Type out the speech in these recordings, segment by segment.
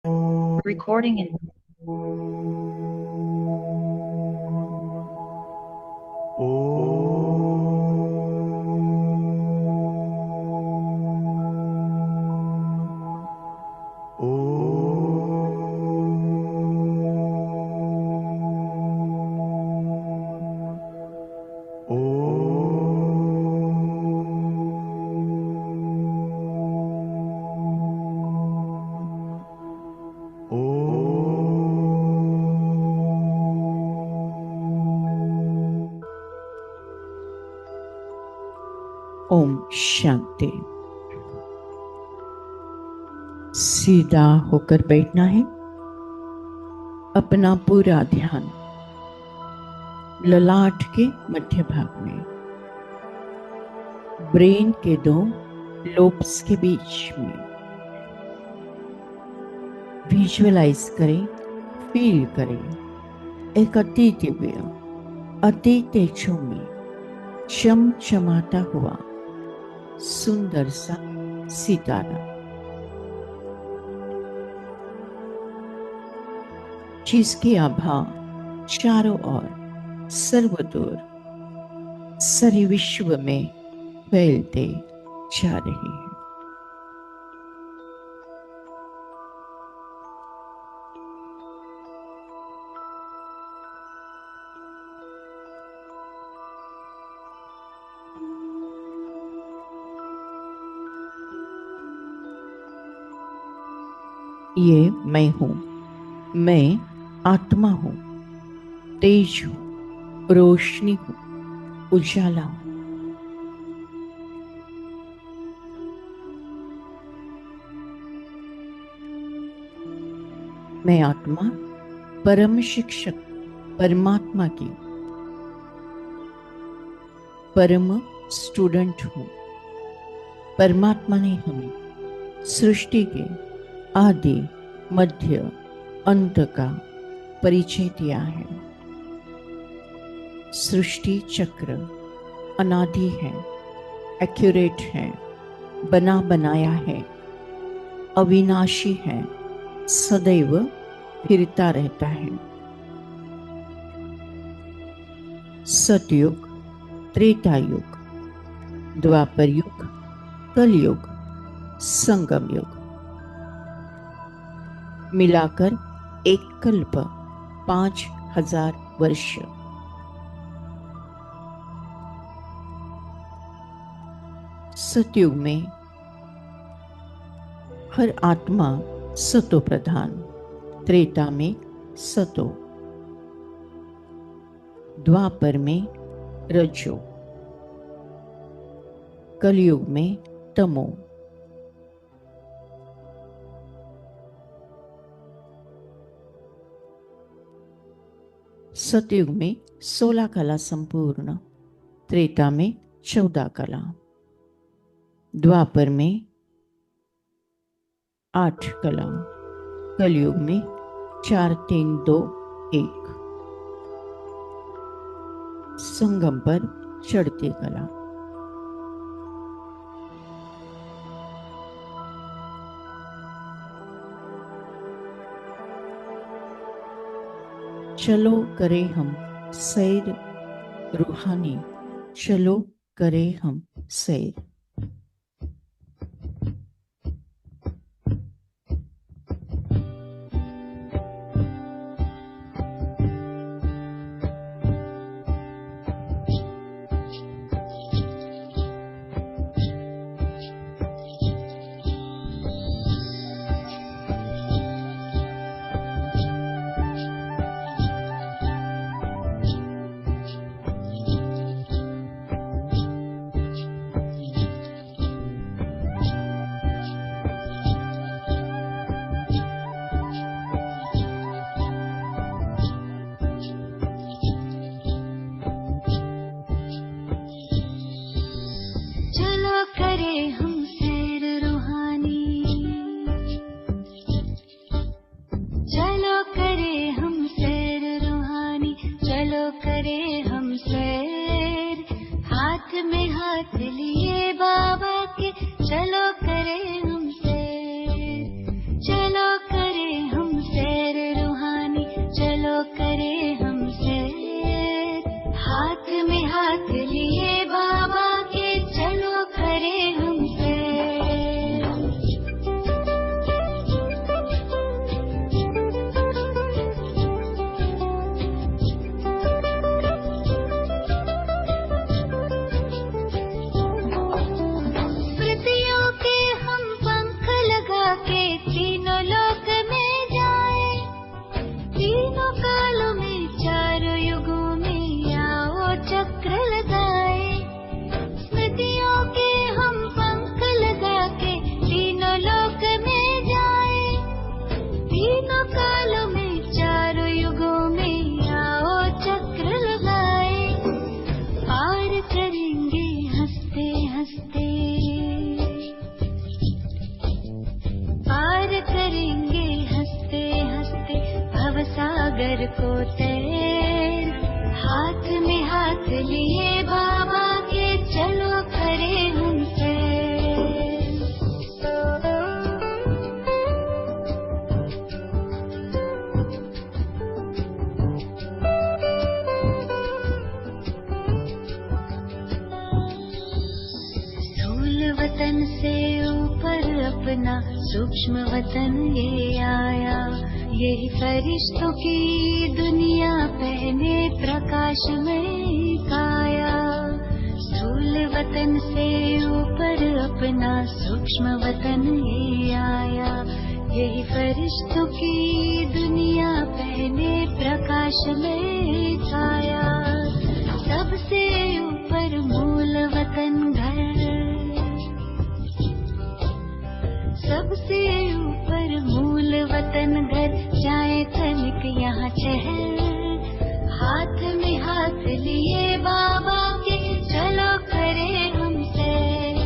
Recording in Om Shanti. सीधा होकर बैठना है। अपना पूरा ध्यान ललाट के मध्य भाग में, ब्रेन के दो लोब्स के बीच में विजुअलाइज करें, फील करें एक अति दिव्य, अति तेजोमय, चमचमाता हुआ सुंदर सा सितारा, जिसकी आभा चारों ओर सर्वदूर सारे विश्व में फैलते जा रही है। ये मैं हूं, मैं आत्मा हूं, तेज हूं, रोशनी हूं, उजाला हूं। मैं आत्मा परम शिक्षक परमात्मा की परम स्टूडेंट हूं। परमात्मा ने हमें सृष्टि के आदि मध्य अंत का परिचय दिया है। सृष्टि चक्र अनादि है, एक्यूरेट है, बना बनाया है, अविनाशी है, सदैव फिरता रहता है। सतयुग, त्रेता युग, द्वापर युग, कलयुग, संगम युग, मिलाकर एक कल्प 5000 वर्ष। सतयुग में हर आत्मा सतो प्रधान, त्रेता में सतो, द्वापर में रजो, कलयुग में तमो। सतयुग में 16 कला संपूर्ण, त्रेता में 14 कला, द्वापर में 8 कला, कलयुग में 4 3 2 1, संगम पर चढ़ती कला। चलो करें हम सैर रूहानी, चलो करें हम सैर। करें हम सैर रूहानी, चलो करें हम सैर रूहानी, चलो करें हम सैर, हाथ में हाथ लिए बाबा के, चलो करें हम सैर, चलो करें तीनों कालों में चारों युगों में आओ चक्र लगाए, पार करेंगे हंसते हंसते, पार करेंगे हंसते हंसते भवसागर को तैर। हाथ में हाथ लिए बाबा के चलो करे हम सैर। स्थूल वतन से ऊपर अपना सूक्ष्म वतन ये आया, यही फरिश्तों की दुनिया पहने प्रकाश में काया। स्थूल वतन से ऊपर अपना सूक्ष्म वतन ये आया, यही फरिश्तों की दुनिया पहने प्रकाश में काया। सबसे ऊपर मूल वतन घर, सबसे ऊपर मूल वतन घर, जाए तनिक यहाँ ठहर। हाथ में हाथ लिए बाबा के चलो करे हम सैर।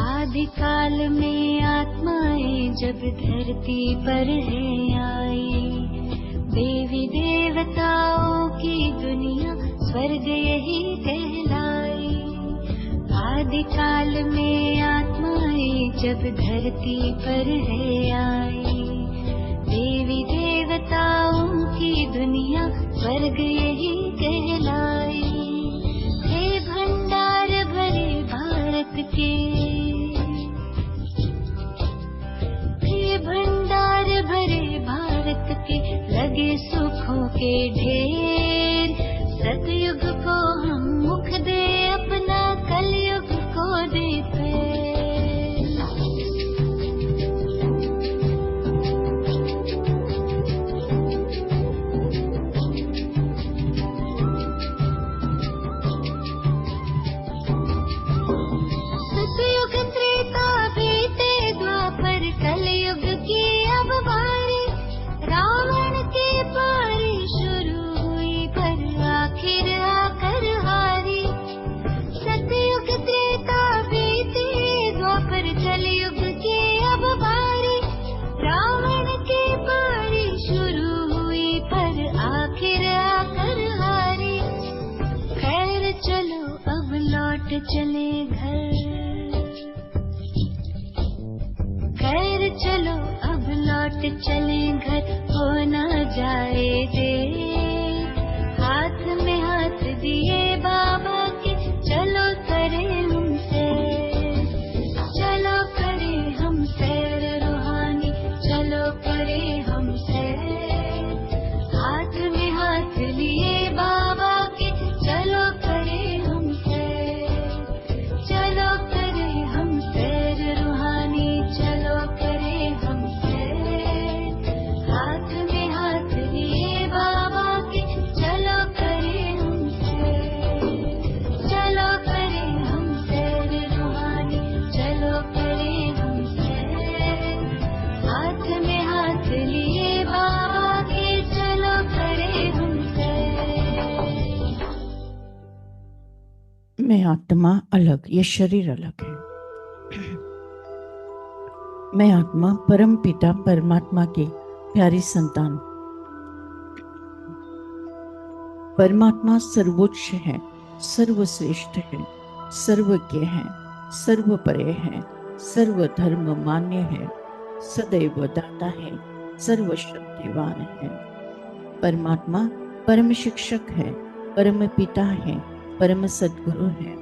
आदिकाल में आत्माएं जब धरती पर है आई, देवी देवताओं की दुनिया स्वर्ग यही कहलाई। आदिकाल में आत्माएं जब धरती पर है आई, देवी देवताओं की दुनिया स्वर्ग यही कहलाई। हे भंडार भरे भारत के, हे भंडार भरे भारत के, लगे सुखों के ढेर। सतयुग को हम मुख दे अपना, कलयुग को दे पैर। सतयुग त्रेता बीते द्वापर, कलयुग की अब बारी। रावण के पारी शुरू हुई पर आखिर आकर हारी। सतयुग त्रेता बीते द्वापर, कलयुग की अब बारी। रावण के पारी शुरू हुई पर आखिर आकर हारी। खैर चलो अब लौट चले घर, खैर चलो अब लौट चले घर, हो न जाए देर। हाथ में हाथ दिए बाबा के चलो करे हम सैर। चलो करे हम सैर रूहानी, चलो करे हम सैर। हाथ में हाथ लिए बाबा के चलो करे हम सैर। चलो करे हम सैर रूहानी, चलो करे हम सैर। हाथ में हाथ लिए बाबा के चलो करे हम सैर। चलो करे हम सैर रूहानी, चलो करे हम सैर। हाथ में हाथ लिए बाबा के चलो करे हम सैर। मैं आत्मा अलग, ये शरीर अलग है। मैं आत्मा परम पिता परमात्मा की प्यारी संतान। परमात्मा सर्वोच्च है, सर्वश्रेष्ठ है, सर्वज्ञ है, सर्वपरे है, सर्वधर्म मान्य है, सदैव दाता है, सर्वशक्तिवान है। परमात्मा परम शिक्षक है, परम पिता है, परम सद्गुरु है।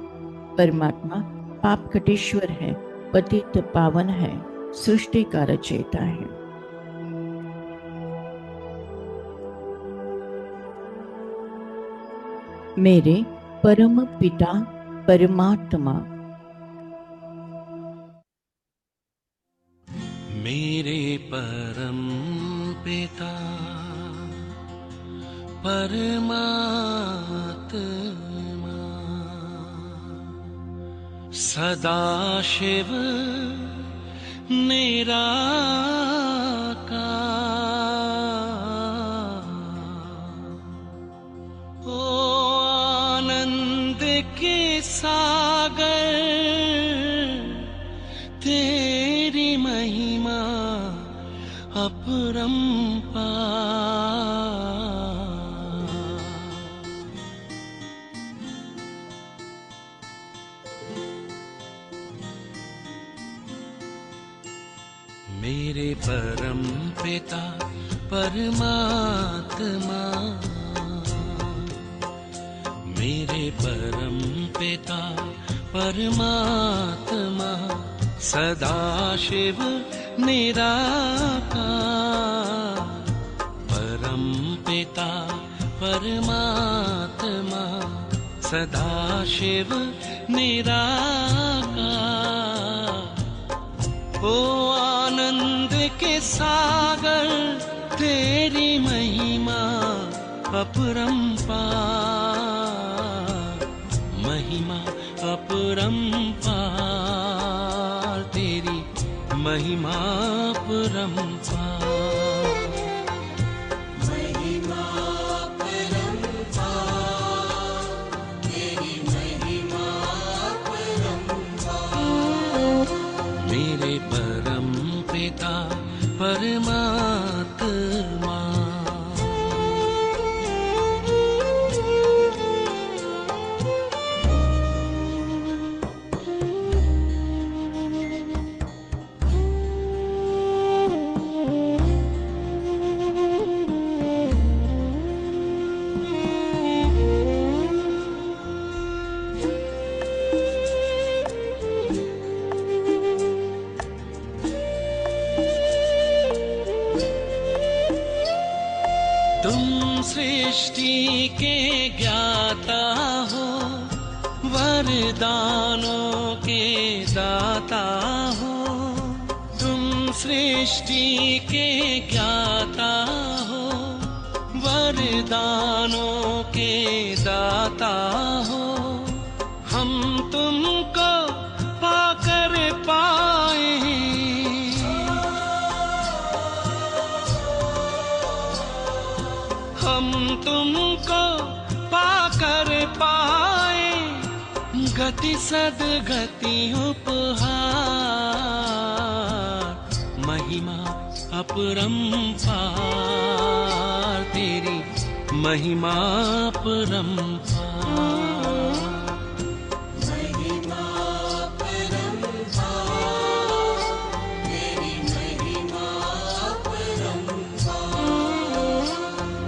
परमात्मा पाप कटेश्वर है, पतित पावन है, सृष्टि का रचयिता है। मेरे परम पिता परमात्मा, मेरे परम पिता परमात्मा, सदाशिव महिमा अपरंपार। मेरे परम पिता परमात्मा, मेरे परम पिता परमात्मा, सदाशिव निराकार। परम पिता परमात्मा, सदाशिव निराकार। ओ आनंद के सागर, तेरी महिमा अपरंपार। महिमा अपरंपार, तेरी महिमा अपरंपार। मेरे परम पिता परमात्मा। तुम सृष्टि के ज्ञाता हो, वरदानों के दाता हो। तुम सृष्टि के ज्ञाता हो, वरदानों के दाता हो। हम तुमको पाकर पाए, हम तुमको पाकर पाए, गति सदगति उपहार। महिमा अपरंपार, तेरी महिमा अपरंपार।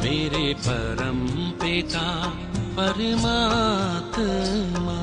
मेरे परम पिता परमात्मा।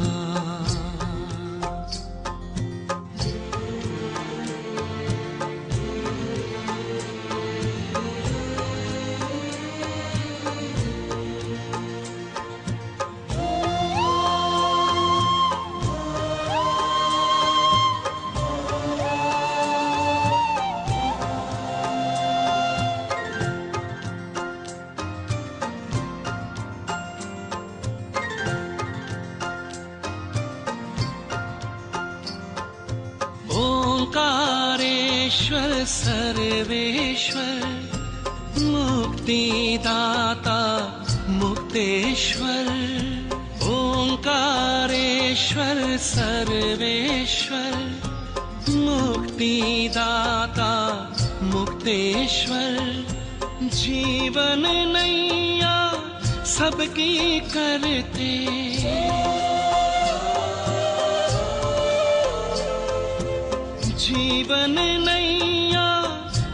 ओंकारेश्वर सर्वेश्वर, मुक्तिदाता मुक्तेश्वर। ओंकारेश्वर सर्वेश्वर, मुक्तिदाता मुक्तेश्वर। जीवन नैया सबकी करते, जीवन नैया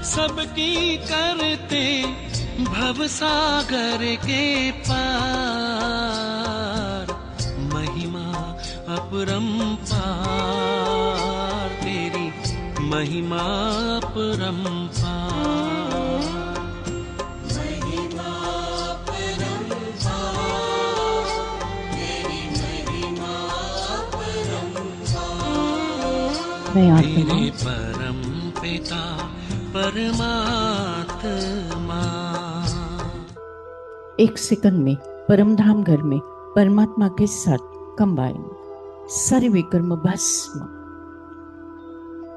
सबकी करते। भवसागर के पार, महिमा अपरंपार, तेरी महिमा अपरंपार। मेरे परम पिता परमात्मा। एक सेकंड में परमधाम घर में परमात्मा के साथ कंबाइन सारे विकर्म भस्म।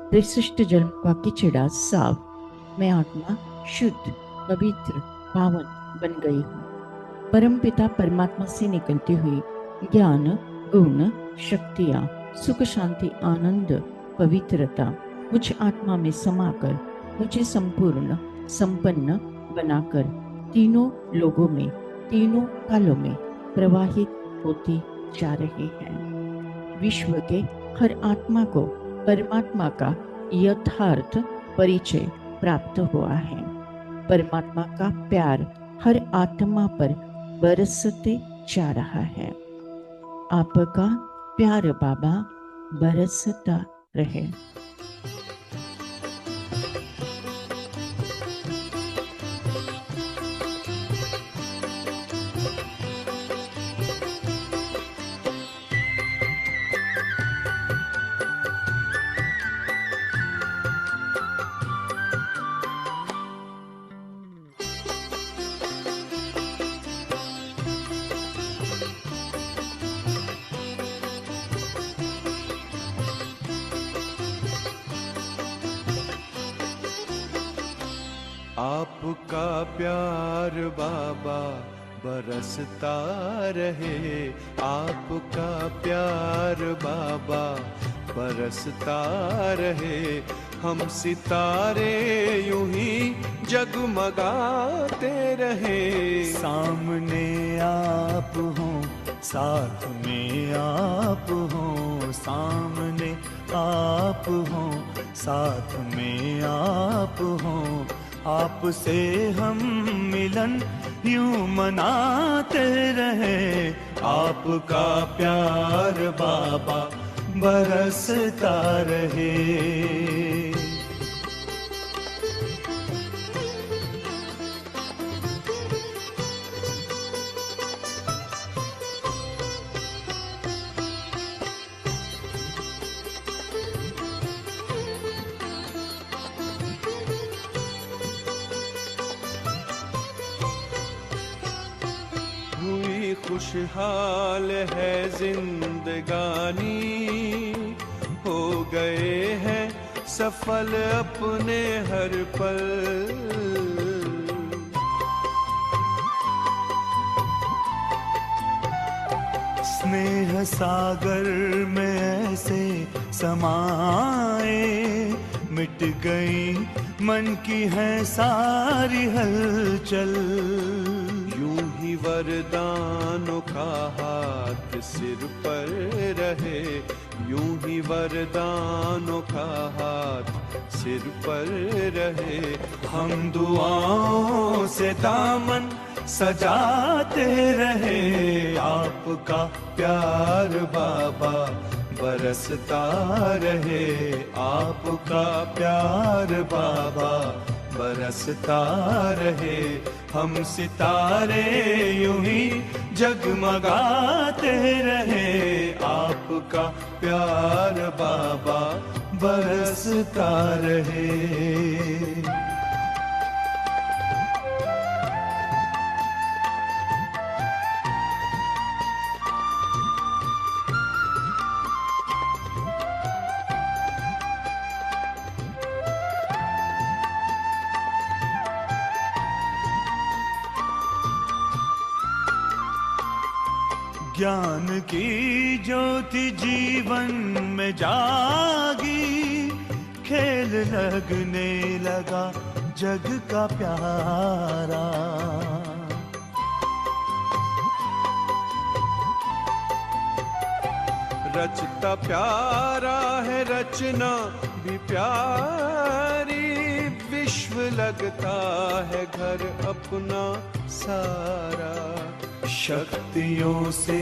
त्रिशिष्ट जल का किचड़ा साफ, मैं आत्मा शुद्ध पवित्र पावन बन गई हूँ। परम पिता परमात्मा से निकलती हुई ज्ञान गुण शक्तियाँ सुख शांति आनंद पवित्रता मुझ आत्मा में समाकर मुझे संपूर्ण संपन्न बनाकर तीनों लोगों में, तीनों कालों में प्रवाहित होते जा रहे हैं। विश्व के हर आत्मा को परमात्मा का यथार्थ परिचय प्राप्त हुआ है। परमात्मा का प्यार हर आत्मा पर बरसते जा रहा है। आपका प्यार बाबा बरसता रहे। आपका प्यार बाबा बरसता रहे। आपका प्यार बाबा बरसता रहे। हम सितारे यूं ही जगमगाते रहे। सामने आप हो, साथ में आप हो। सामने आप हो, साथ में आप हो। आपसे हम मिलन यूं मनाते रहे। आपका प्यार बाबा बरसता रहे। खुशहाल है जिंदगानी, हो गए हैं सफल अपने हर पल। स्नेह सागर में ऐसे समाए, मिट गई मन की है सारी हलचल। वरदानों का हाथ सिर पर रहे। यूं ही वरदानों का हाथ सिर पर रहे। हम दुआओं से दामन सजाते रहे। आपका प्यार बाबा बरसता रहे। आपका प्यार बाबा बरसता रहे। हम सितारे यूं ही जगमगाते रहे। आपका प्यार बाबा बरसता रहे। ज्ञान की ज्योति जीवन में जागी। खेल लगने लगा जग का प्यारा। रचता प्यारा है रचना भी प्यारी। विश्व लगता है घर अपना सारा। शक्तियों से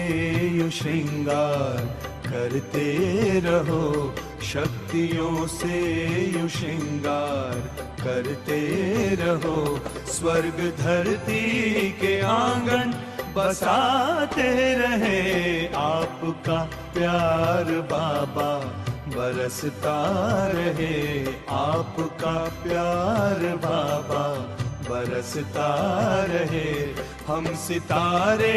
यू श्रृंगार करते रहो। शक्तियों से यू श्रृंगार करते रहो। स्वर्ग धरती के आंगन बसाते रहे। आपका प्यार बाबा बरसता रहे। आपका प्यार बाबा बरसता रहे। हम सितारे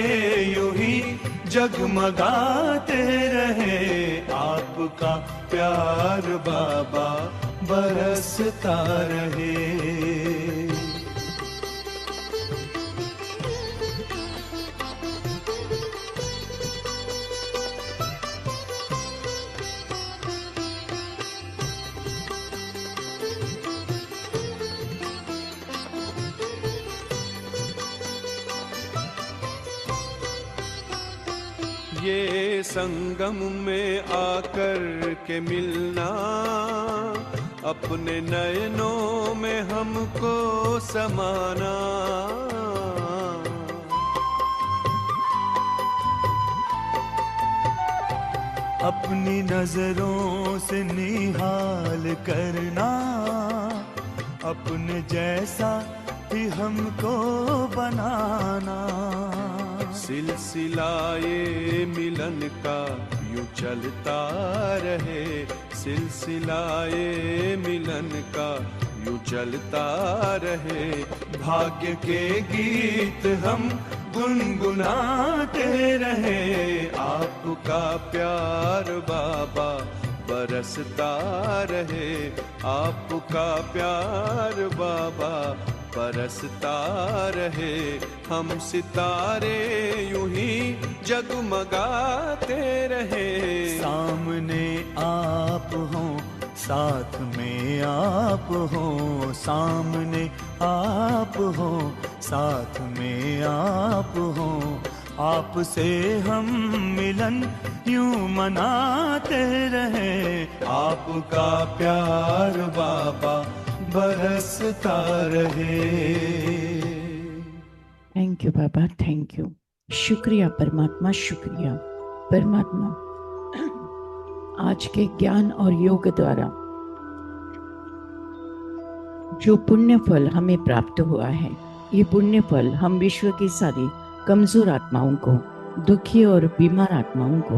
यूं ही जगमगाते रहे। आपका प्यार बाबा बरसता रहे। ये संगम में आकर के मिलना, अपने नयनों में हमको समाना। अपनी नजरों से निहाल करना, अपने जैसा ही हमको बनाना। सिलसिलाए मिलन का यूं चलता रहे, सिलसिलाए मिलन का यूं चलता रहे। भाग्य के गीत हम गुनगुनाते रहे, आपका प्यार बाबा बरसता रहे, आपका प्यार बाबा बरसता रहे। हम सितारे यूं ही जगमगाते रहे। सामने आप हो, साथ में आप हो, सामने आप हो, साथ में आप हो। आपसे हम मिलन यूं मनाते रहे, आपका प्यार बाबा बरसता रहे। Thank you Baba, thank you. शुक्रिया परमात्मा, शुक्रिया परमात्मा। आज के ज्ञान और योग द्वारा जो पुण्य फल हमें प्राप्त हुआ है, ये पुण्य फल हम विश्व की सारी कमजोर आत्माओं को, दुखी और बीमार आत्माओं को,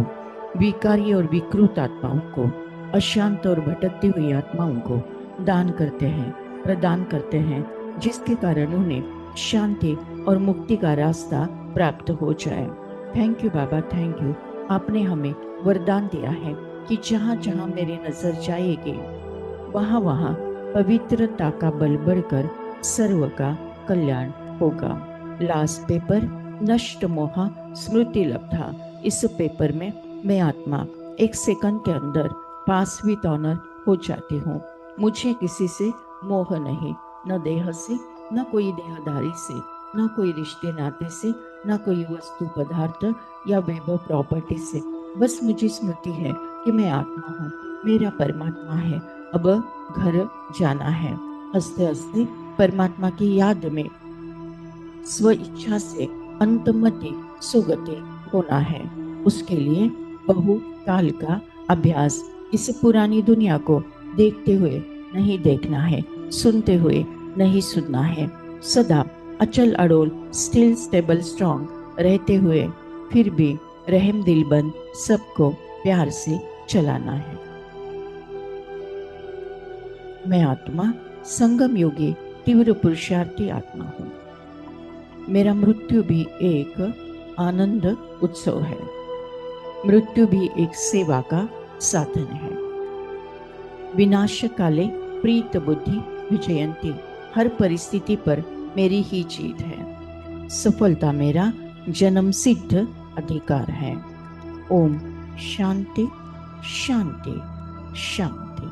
विकारी और विकृत आत्माओं को, अशांत और भटकती हुई आत्माओं को दान करते हैं, प्रदान करते हैं, जिसके कारण उन्हें शांति और मुक्ति का रास्ता प्राप्त हो जाए। Thank you Baba, thank you. आपने हमें वरदान दिया है कि जहाँ जहाँ मेरी नजर जाएगी, वहाँ वहाँ पवित्रता का बल बढ़कर सर्व का कल्याण होगा। लास्ट पेपर, नष्ट मोहा स्मृति लब्धा। इस पेपर में मैं आत्मा 1 सेकंड के अंदर पास विद ऑनर हो जाती हूँ। मुझे किसी से मोह नहीं, न देह से, न कोई देहधारी से, न कोई रिश्ते नाते से, न कोई वस्तु पदार्थ या वैभव प्रॉपर्टी से। बस मुझे स्मृति है कि मैं आत्मा हूँ, मेरा परमात्मा है, अब घर जाना है। हंसते हंसते परमात्मा की याद में स्व इच्छा से अंतमति सुगति होना है। उसके लिए बहु काल का अभ्यास इस पुरानी दुनिया को देखते हुए नहीं देखना है, सुनते हुए नहीं सुनना है। सदा अचल अड़ोल, स्टिल स्टेबल स्ट्रॉन्ग रहते हुए फिर भी रहम दिलबंद सबको प्यार से चलाना है। मैं आत्मा संगम योगी तीव्र पुरुषार्थी आत्मा हूँ। मेरा मृत्यु भी एक आनंद उत्सव है, मृत्यु भी एक सेवा का साधन है। विनाश काले प्रीत बुद्धि विजयंती। हर परिस्थिति पर मेरी ही जीत है। सफलता मेरा जन्म सिद्ध अधिकार है। ओम शांति शांति शांति।